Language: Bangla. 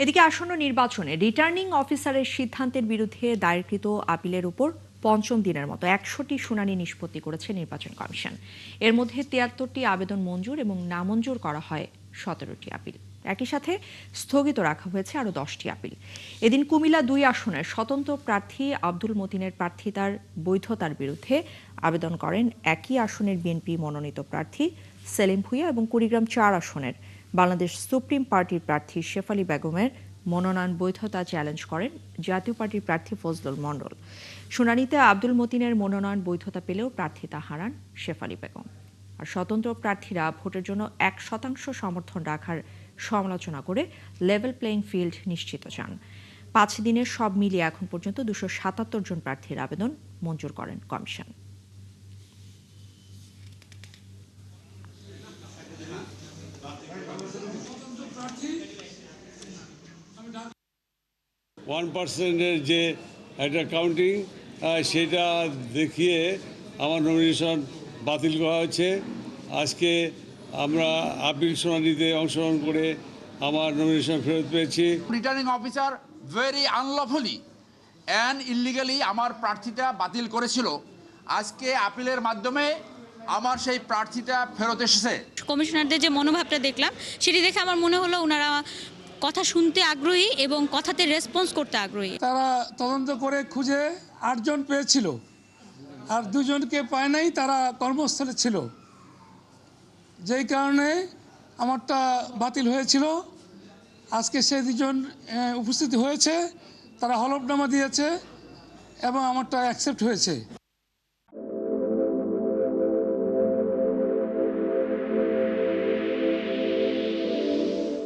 এদিকে আসন্ন নির্বাচনে রিটার্নিং অফিসারের সিদ্ধান্তের বিরুদ্ধে দায়েরকৃত আপিলের উপর পঞ্চম দিনের মতো ১০০টি শুনানি নিষ্পত্তি করেছে নির্বাচন কমিশন। এর মধ্যে ৭৩টি আবেদন মঞ্জুর এবং নামঞ্জুর করা হয় ১৭টি আপিল। একই সাথে স্থগিত রাখা হয়েছে আরও ১০টি আপিল। এদিন কুমিল্লা ২ আসনের স্বতন্ত্র প্রার্থী আব্দুল মতিনের প্রার্থিতার বৈধতার বিরুদ্ধে আবেদন করেন একই আসনের বিএনপি মনোনীত প্রার্থী সেলিম ভুঁইয়া এবং কুড়িগ্রাম ৪ আসনের বাংলাদেশ সুপ্রিম পার্টির প্রার্থী শেফালী বেগমের মনোনয়ন বৈধতা চ্যালেঞ্জ করেন জাতীয় পার্টির প্রার্থী ফজলুল মণ্ডল। শুনানিতে আব্দুল মতিনের মনোনয়ন বৈধতা পেলেও প্রার্থিতা হারান শেফালী বেগম। আর স্বতন্ত্র প্রার্থীরা ভোটের জন্য ১% সমর্থন রাখার সমালোচনা করে লেভেল প্লেইং ফিল্ড নিশ্চিত চান। ৫ দিনের সব মিলিয়ে এখন পর্যন্ত ২৭৭ জন প্রার্থীর আবেদন মঞ্জুর করেন কমিশন। ওয়ান পার্সেন্টের যে একটা কাউন্টিং সেটা দেখিয়ে আমার নমিনেশন বাতিল করা হয়েছে। আজকে আমরা আপিল শুনানিতে অংশগ্রহণ করে আমার নমিনেশন ফেরত পেয়েছি। Returning officer very unlawfully and illegally আমার প্রার্থীটা বাতিল করেছিল। আজকে আপিলের মাধ্যমে আমার সেই প্রার্থীটা ফেরত এসেছে। কমিশনারদের যে মনোভাবটা দেখলাম সেটি দেখে আমার মনে হলো ওনারা কথা শুনতে আগ্রহী এবং কথাতে রেসপন্স করতে আগ্রহী। তারা তদন্ত করে খুঁজে ৮ জন পেয়েছিল, আর 2 জনকে পায় নাই, তারা কর্মস্থলে ছিল, যেই কারণে আমারটা বাতিল হয়েছিল। আজকে সে 2 জন উপস্থিত হয়েছে, তারা হলফনামা দিয়েছে এবং আমারটা অ্যাকসেপ্ট হয়েছে।